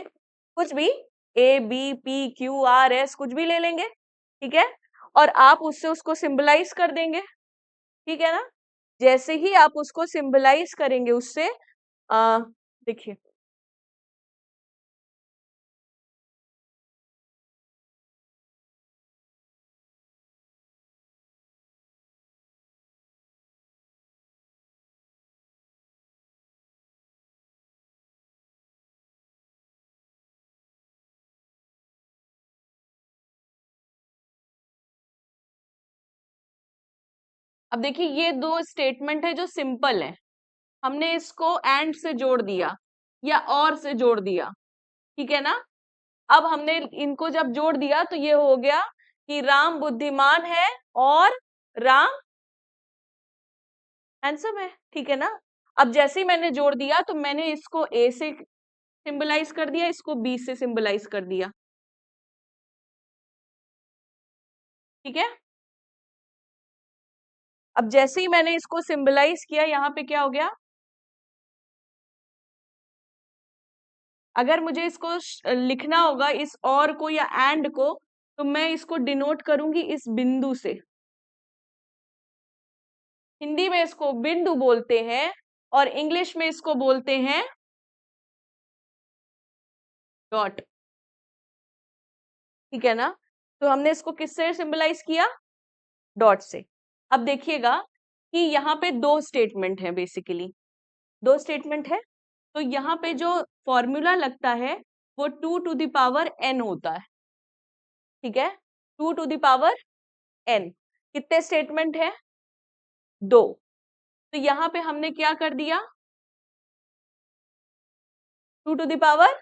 कुछ भी, A B P Q R S कुछ भी ले लेंगे। ठीक है। और आप उससे उसको सिंबलाइज कर देंगे। ठीक है ना। जैसे ही आप उसको सिंबलाइज करेंगे उससे, देखिए अब देखिए ये दो स्टेटमेंट है जो सिंपल है। हमने इसको एंड से जोड़ दिया या और से जोड़ दिया। ठीक है ना। अब हमने इनको जब जोड़ दिया तो ये हो गया कि राम बुद्धिमान है और राम हैंडसम है। ठीक है ना। अब जैसे ही मैंने जोड़ दिया तो मैंने इसको ए से सिंबलाइज कर दिया, इसको बी से सिंबलाइज कर दिया। ठीक है। अब जैसे ही मैंने इसको सिंबलाइज किया, यहाँ पे क्या हो गया? अगर मुझे इसको लिखना होगा इस और को या एंड को, तो मैं इसको डिनोट करूंगी इस बिंदु से। हिंदी में इसको बिंदु बोलते हैं और इंग्लिश में इसको बोलते हैं डॉट। ठीक है ना। तो हमने इसको किससे सिंबलाइज किया? डॉट से। अब देखिएगा कि यहाँ पे दो स्टेटमेंट है, बेसिकली दो स्टेटमेंट है। तो यहाँ पे जो फॉर्मूला लगता है वो 2 टू द पावर n होता है। ठीक है। 2 टू द पावर n। कितने स्टेटमेंट है? दो। तो यहाँ पे हमने क्या कर दिया? 2 टू द पावर।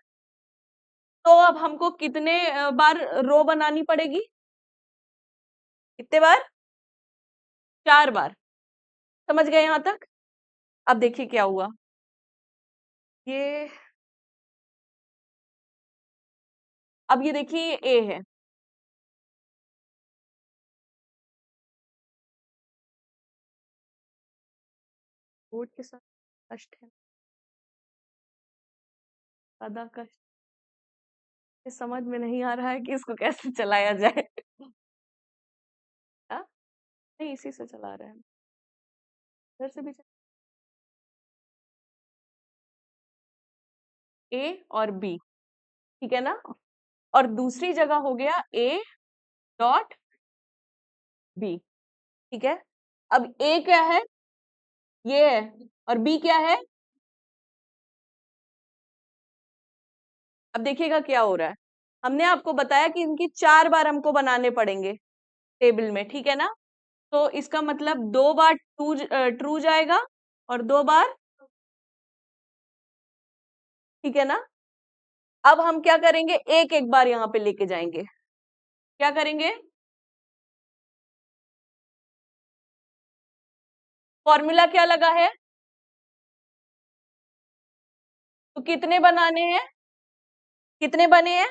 तो अब हमको कितने बार रो बनानी पड़ेगी? कितने बार? 4 बार। समझ गए यहां तक? अब देखिए क्या हुआ। ये अब ये देखिए ये ए है। बोर्ड के साथ कष्ट है, ज्यादा कष्ट। ये समझ में नहीं आ रहा है कि इसको कैसे चलाया जाए। हाँ? नहीं, इसी से चला रहे हैं। इधर से भी ए और बी। ठीक है ना। और दूसरी जगह हो गया ए डॉट बी। ठीक है। अब ए क्या है? ये है। और बी क्या है? अब देखिएगा क्या हो रहा है। हमने आपको बताया कि इनकी 4 बार हमको बनाने पड़ेंगे टेबल में। ठीक है ना। तो इसका मतलब 2 बार ट्रू जाएगा और 2 बार। ठीक है ना। अब हम क्या करेंगे, एक एक बार यहाँ पे लेके जाएंगे। क्या करेंगे? फॉर्मूला क्या लगा है? तो कितने बनाने हैं? कितने बने हैं?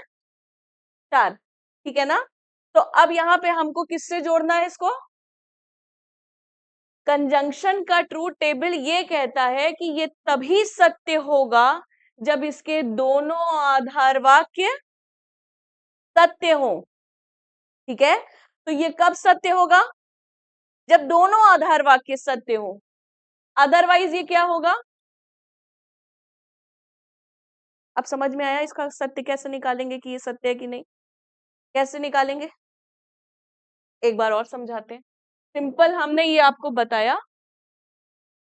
4। ठीक है ना। तो अब यहाँ पे हमको किससे जोड़ना है इसको? कंजंक्शन का ट्रूथ टेबल ये कहता है कि ये तभी सत्य होगा जब इसके दोनों आधार वाक्य सत्य हो, ठीक है। तो ये कब सत्य होगा? जब दोनों आधार वाक्य सत्य हो। अदरवाइज ये क्या होगा? अब समझ में आया इसका सत्य कैसे निकालेंगे कि ये सत्य है कि नहीं? कैसे निकालेंगे? एक बार और समझाते हैं। सिंपल हमने ये आपको बताया,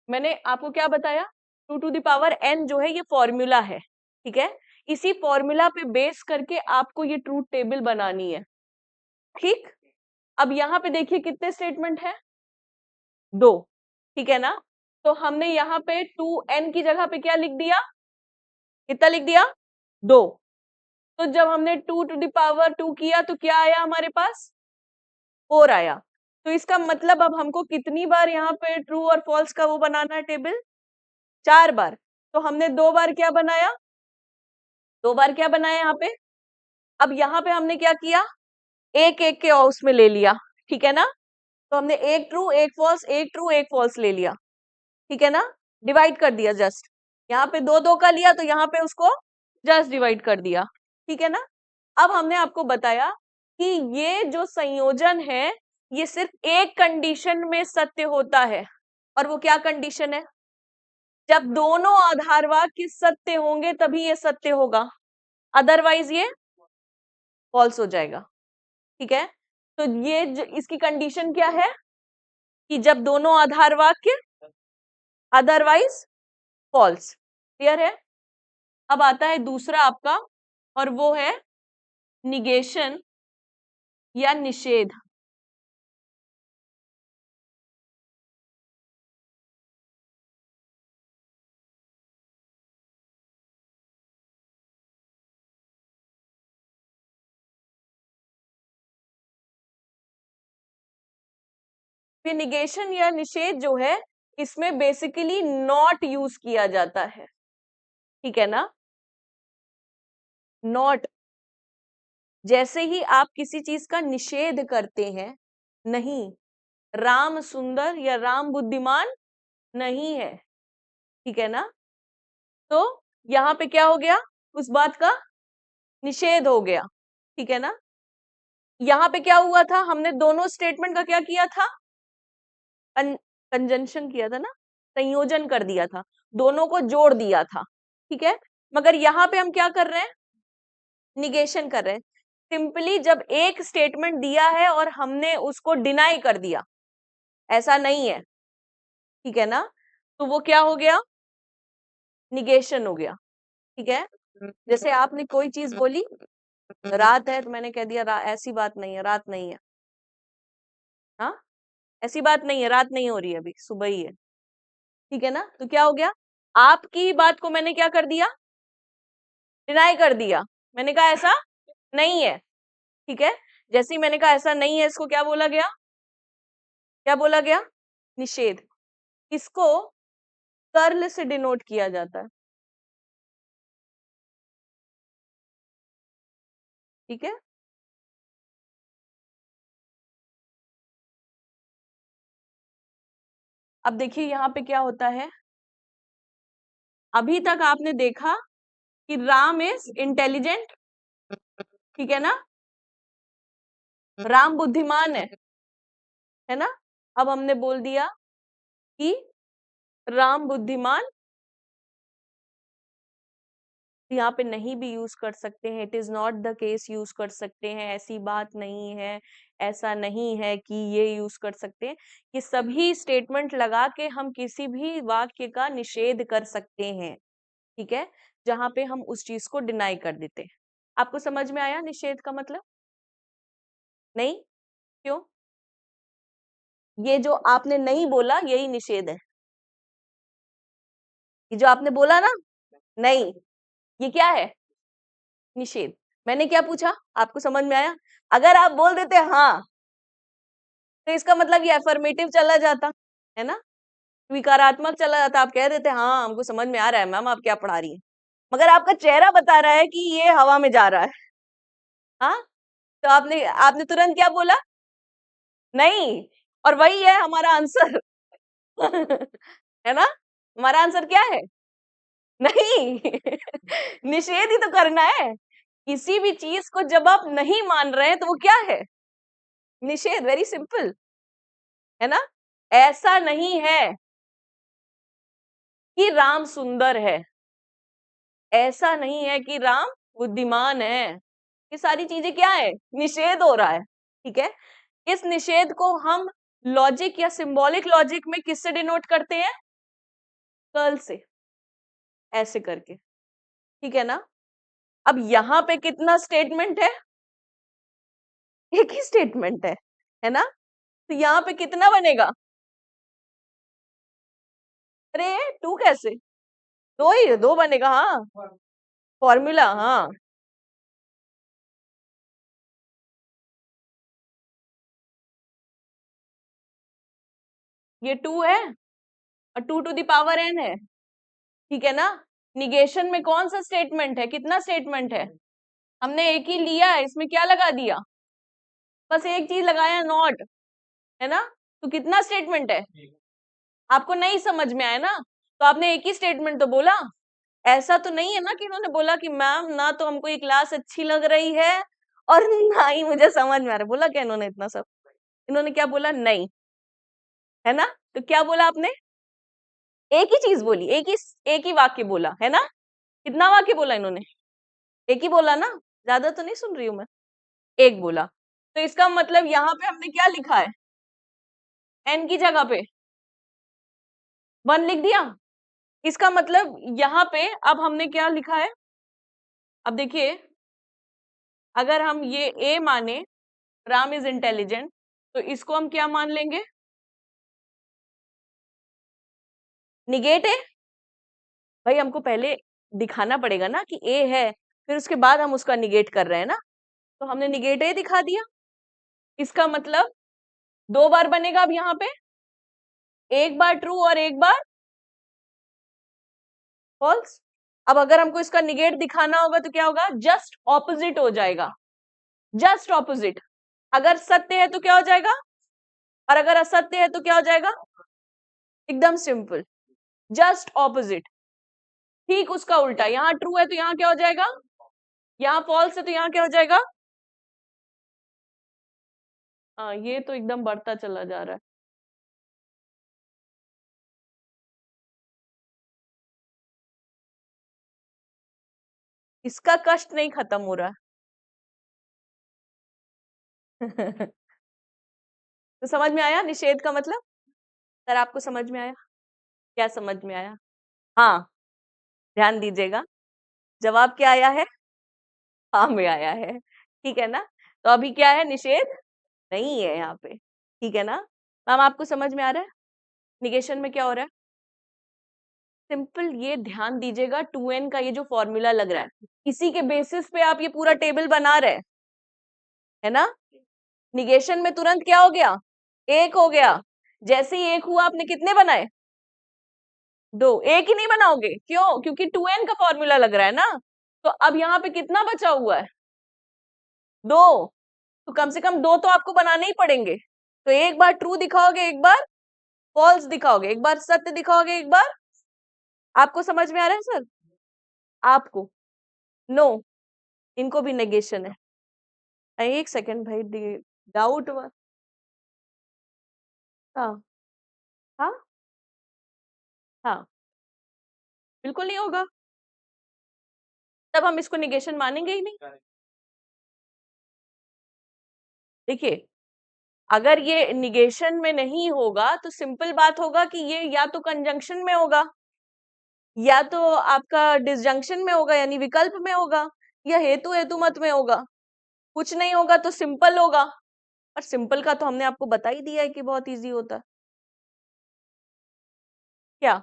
मैंने आपको क्या बताया? 2 टू द पावर n जो है ये फॉर्मूला है, ठीक है। इसी फॉर्मूला पे बेस करके आपको ये ट्रूथ टेबल बनानी है, ठीक। अब यहाँ पे देखिए कितने स्टेटमेंट है? 2, ठीक है ना। तो हमने यहाँ पे 2n की जगह पे क्या लिख दिया? कितना लिख दिया? 2। तो जब हमने 2 टू द पावर 2 किया तो क्या आया हमारे पास? 4 आया। तो इसका मतलब अब हमको कितनी बार यहाँ पे ट्रू और फॉल्स का वो बनाना है टेबल? 4 बार। तो हमने 2 बार क्या बनाया? 2 बार क्या बनाया यहाँ पे? अब यहाँ पे हमने क्या किया? एक एक के उसमें ले लिया, ठीक है ना। तो हमने एक ट्रू एक फॉल्स, एक ट्रू एक फॉल्स ले लिया, ठीक है ना। डिवाइड कर दिया जस्ट, यहाँ पे 2 2 का लिया तो यहाँ पे उसको जस्ट डिवाइड कर दिया, ठीक है ना। अब हमने आपको बताया कि ये जो संयोजन है ये सिर्फ एक कंडीशन में सत्य होता है, और वो क्या कंडीशन है? जब दोनों आधार वाक्य सत्य होंगे तभी ये सत्य होगा, अदरवाइज ये फॉल्स हो जाएगा, ठीक है। तो ये इसकी कंडीशन क्या है कि जब दोनों आधार वाक्य, अदरवाइज फॉल्स। क्लियर है? अब आता है दूसरा आपका, और वो है निगेशन या निषेध। ये निगेशन या निषेध जो है इसमें बेसिकली नॉट यूज किया जाता है, ठीक है ना। नॉट, जैसे ही आप किसी चीज का निषेध करते हैं, नहीं, राम सुंदर या राम बुद्धिमान नहीं है, ठीक है ना। तो यहाँ पे क्या हो गया? उस बात का निषेध हो गया, ठीक है ना। यहाँ पे क्या हुआ था? हमने दोनों स्टेटमेंट का क्या किया था? कंजंक्शन किया था ना, संयोजन कर दिया था, दोनों को जोड़ दिया था, ठीक है। मगर यहाँ पे हम क्या कर रहे हैं? निगेशन कर रहे हैं। सिंपली जब एक स्टेटमेंट दिया है और हमने उसको डिनाई कर दिया, ऐसा नहीं है, ठीक है ना, तो वो क्या हो गया? निगेशन हो गया, ठीक है। जैसे आपने कोई चीज बोली, रात है, तो मैंने कह दिया ऐसी बात नहीं है, रात नहीं है। हाँ, ऐसी बात नहीं है, रात नहीं हो रही है, अभी सुबह ही है, ठीक है ना। तो क्या हो गया? आपकी बात को मैंने क्या कर दिया? डिनाई कर दिया। मैंने कहा ऐसा नहीं है, ठीक है। जैसे ही मैंने कहा ऐसा नहीं है, इसको क्या बोला गया? क्या बोला गया? निषेध। इसको कर्ल से डिनोट किया जाता है, ठीक है। अब देखिए यहाँ पे क्या होता है। अभी तक आपने देखा कि राम इज इंटेलिजेंट, ठीक है ना, राम बुद्धिमान है ना। अब हमने बोल दिया कि राम बुद्धिमान, यहाँ पे नहीं भी यूज कर सकते हैं, it is not the case use कर सकते हैं, ऐसी बात नहीं है, ऐसा नहीं है कि ये यूज कर सकते हैं। ये सभी स्टेटमेंट लगा के हम किसी भी वाक्य का निषेध कर सकते हैं, ठीक है, जहां पे हम उस चीज को डिनाई कर देते हैं। आपको समझ में आया निषेध का मतलब? नहीं? क्यों? ये जो आपने नहीं बोला यही निषेध है। ये जो आपने बोला ना नहीं, ये क्या है? निषेध। मैंने क्या पूछा? आपको समझ में आया? अगर आप बोल देते हाँ, तो इसका मतलब ये अफर्मेटिव चला जाता है ना, विकारात्मक चला जाता। आप कह देते हाँ हमको समझ में आ रहा है मैम आप क्या पढ़ा रही हैं, मगर आपका चेहरा बता रहा है कि ये हवा में जा रहा है। हाँ, तो आपने आपने तुरंत क्या बोला? नहीं। और वही है हमारा आंसर। है ना, हमारा आंसर क्या है? नहीं। निषेध ही तो करना है। किसी भी चीज को जब आप नहीं मान रहे हैं तो वो क्या है? निषेध। वेरी सिंपल, है ना? ऐसा नहीं है कि राम सुंदर है, ऐसा नहीं है कि राम बुद्धिमान है, ये सारी चीजें क्या है? निषेध हो रहा है। ठीक है, इस निषेध को हम लॉजिक या सिंबॉलिक लॉजिक में किससे डिनोट करते हैं? कर्ल से, ऐसे करके। ठीक है ना? अब यहां पे कितना स्टेटमेंट है? एक ही स्टेटमेंट है ना? तो यहाँ पे कितना बनेगा? अरे टू कैसे? दो ही, दो बनेगा। हाँ, फॉर्मूला। हाँ, ये टू है और 2 टू द पावर n है। ठीक है ना? निगेशन में कौन सा स्टेटमेंट है? कितना स्टेटमेंट है? हमने एक ही लिया है, इसमें क्या लगा दिया? बस एक चीज लगाया, नॉट, है ना? तो कितना स्टेटमेंट है? आपको नहीं समझ में आया ना, तो आपने एक ही स्टेटमेंट तो बोला। ऐसा तो नहीं है ना कि इन्होंने बोला कि मैम ना तो हमको ये क्लास अच्छी लग रही है और ना ही मुझे समझ में आ रहा है। बोला क्या इन्होंने इतना सब? इन्होंने क्या बोला? नहीं, है ना? तो क्या बोला आपने? एक ही चीज बोली, एक ही वाक्य बोला, है ना? कितना वाक्य बोला इन्होंने? एक ही बोला ना, ज्यादा तो नहीं सुन रही हूं मैं। एक बोला, तो इसका मतलब यहाँ पे हमने क्या लिखा है? n की जगह पे 1 लिख दिया। इसका मतलब यहाँ पे अब हमने क्या लिखा है? अब देखिए, अगर हम ये a माने, राम इज इंटेलिजेंट, तो इसको हम क्या मान लेंगे? निगेट है। भाई हमको पहले दिखाना पड़ेगा ना कि a है, फिर उसके बाद हम उसका निगेट कर रहे हैं ना, तो हमने निगेट a दिखा दिया। इसका मतलब 2 बार बनेगा अब यहाँ पे, एक बार ट्रू और एक बार फॉल्स। अब अगर हमको इसका निगेट दिखाना होगा तो क्या होगा? जस्ट ऑपोजिट हो जाएगा, जस्ट ऑपोजिट। अगर सत्य है तो क्या हो जाएगा, और अगर असत्य है तो क्या हो जाएगा? एकदम सिंपल, जस्ट ऑपोजिट। ठीक उसका उल्टा, यहाँ ट्रू है तो यहाँ क्या हो जाएगा? यहाँ फॉल्स है तो यहाँ क्या हो जाएगा? हाँ, ये तो एकदम बढ़ता चला जा रहा है। इसका कष्ट नहीं खत्म हो रहा तो समझ में आया निषेध का मतलब? सर आपको समझ में आया? क्या समझ में आया? हाँ, ध्यान दीजिएगा, जवाब क्या आया है? हाँ में आया है। ठीक है ना? तो अभी क्या है? निषेध नहीं है यहाँ पे। ठीक है ना मैम? आपको समझ में आ रहा है निगेशन में क्या हो रहा है? सिंपल, ये ध्यान दीजिएगा, 2n का ये जो फॉर्मूला लग रहा है, इसी के बेसिस पे आप ये पूरा टेबल बना रहे हैं, है ना? निगेशन में तुरंत क्या हो गया? एक हो गया। जैसे ही एक हुआ, आपने कितने बनाए? 2। एक ही नहीं बनाओगे, क्यों? क्योंकि 2n का फॉर्मूला लग रहा है ना। तो अब यहाँ पे कितना बचा हुआ है? 2। तो कम से कम 2 तो आपको बनाने ही पड़ेंगे। तो एक बार ट्रू दिखाओगे, एक बार फॉल्स दिखाओगे, एक बार सत्य दिखाओगे, एक बार। आपको समझ में आ रहा है सर? आपको नो, इनको भी नेगेशन है। एक सेकेंड भाई, डाउट हुआ। हाँ हाँ हाँ, बिल्कुल नहीं होगा, तब हम इसको निगेशन मानेंगे ही नहीं। देखिए, अगर ये निगेशन में नहीं होगा तो सिंपल बात होगा कि ये या तो कंजंक्शन में होगा, या तो आपका डिसजंक्शन में होगा, यानी विकल्प में होगा, या हेतु हेतुमत में होगा। कुछ नहीं होगा तो सिंपल होगा, और सिंपल का तो हमने आपको बता ही दिया है कि बहुत इजी होता है। क्या?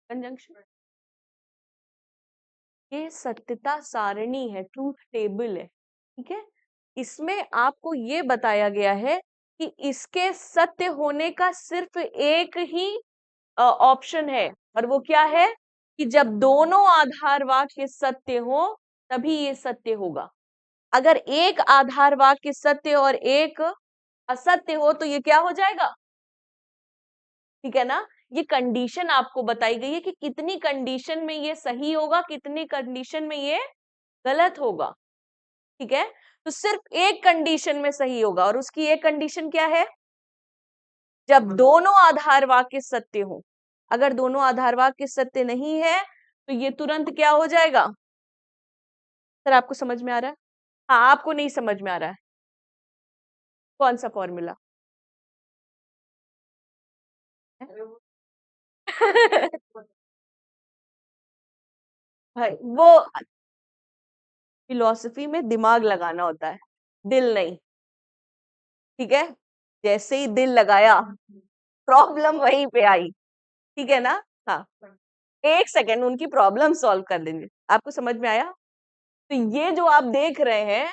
कंजंक्शन। ये सत्यता सारणी है, ट्रूथ टेबल है। ठीक है, इसमें आपको ये बताया गया है कि इसके सत्य होने का सिर्फ एक ही ऑप्शन है, और वो क्या है? कि जब दोनों आधार वाक्य सत्य हो तभी ये सत्य होगा। अगर एक आधार वाक्य सत्य और एक असत्य हो तो ये क्या हो जाएगा? ठीक है ना? ये कंडीशन आपको बताई गई है कि कितनी कंडीशन में ये सही होगा, कितनी कंडीशन में ये गलत होगा। ठीक है, तो सिर्फ एक कंडीशन में सही होगा, और उसकी एक कंडीशन क्या है? जब दोनों आधार वाक्य सत्य हो। अगर दोनों आधार वाक्य सत्य नहीं है तो ये तुरंत क्या हो जाएगा? सर आपको समझ में आ रहा है? हाँ, आपको नहीं समझ में आ रहा है। कौन सा फॉर्मूला? भाई वो फिलॉसफी में दिमाग लगाना होता है, दिल नहीं। ठीक है, जैसे ही दिल लगाया प्रॉब्लम वहीं पे आई। ठीक है ना? हाँ, एक सेकेंड उनकी प्रॉब्लम सॉल्व कर देंगे। आपको समझ में आया? तो ये जो आप देख रहे हैं,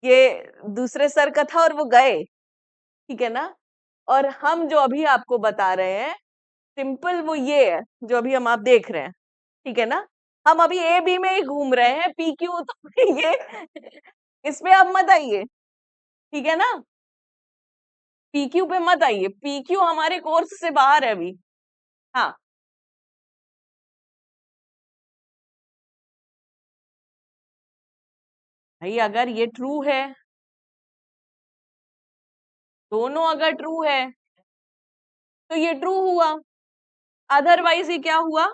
ये दूसरे सर का था और वो गए। ठीक है ना? और हम जो अभी आपको बता रहे हैं, सिंपल वो ये है जो अभी हम आप देख रहे हैं। ठीक है ना? हम अभी ए बी में ही घूम रहे हैं, पी क्यू तो ये इसमें आप मत आइए। ठीक है ना? पी क्यू पे मत आइए, पी क्यू हमारे कोर्स से बाहर है अभी। हाँ, भाई अगर ये ट्रू है, दोनों अगर ट्रू है तो ये ट्रू हुआ, अदरवाइज ये क्या हुआ?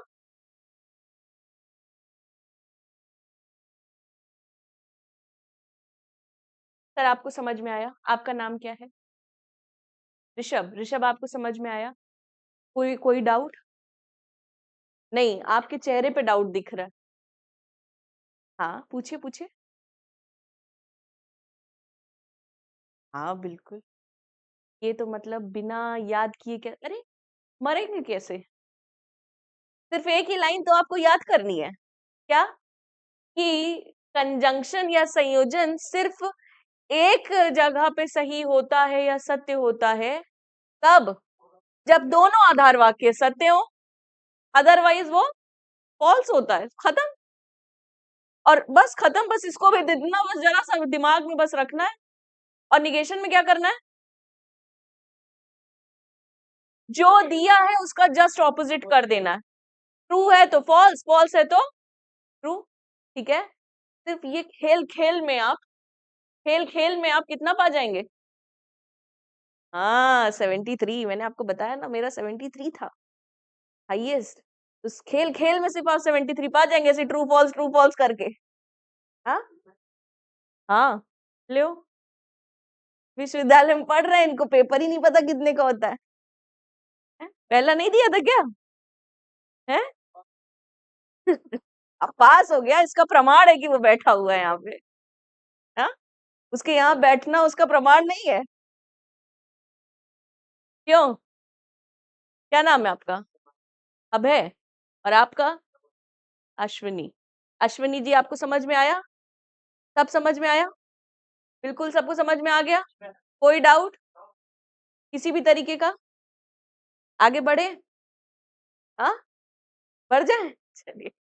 सर आपको समझ में आया? आपका नाम क्या है? ऋषभ। ऋषभ आपको समझ में आया? कोई कोई डाउट? नहीं, आपके चेहरे पे डाउट दिख रहा है। हाँ, पूछिए पूछिए। हाँ बिल्कुल, ये तो मतलब बिना याद किए क्या? अरे मरेंगे कैसे? सिर्फ एक ही लाइन तो आपको याद करनी है। क्या? कि कंजंक्शन या संयोजन सिर्फ एक जगह पे सही होता है या सत्य होता है तब जब दोनों आधार वाक्य सत्य हो, अदरवाइज वो फॉल्स होता है। खत्म। और बस खत्म, बस इसको भी इतना बस जरा सा दिमाग में बस रखना है। और निगेशन में क्या करना है? जो दिया है उसका जस्ट ऑपोजिट कर देना है। ट्रू है तो फॉल्स, फॉल्स है तो ट्रू। ठीक है, सिर्फ ये खेल खेल में आप, खेल खेल में आप कितना पा जाएंगे? हाँ 73, मैंने आपको बताया ना मेरा 73 था हाईएस्ट। उस खेल खेल में सिर्फ आप 73 पा जाएंगे, ऐसे ट्रू फॉल्स करके। हाँ हाँ, लो विश्वविद्यालय में पढ़ रहे हैं, इनको पेपर ही नहीं पता कितने का होता है। हैं? पहला नहीं दिया था क्या? है? अब पास हो गया, इसका प्रमाण है कि वो बैठा हुआ है यहाँ पे। हाँ, उसके यहाँ बैठना उसका प्रमाण नहीं है। क्यों? क्या नाम है आपका? अभय। और आपका? अश्विनी। अश्विनी जी आपको समझ में आया? सब समझ में आया? बिल्कुल सबको समझ में आ गया? कोई डाउट किसी भी तरीके का? आगे बढ़े? हाँ, बढ़ जाए? चलिए।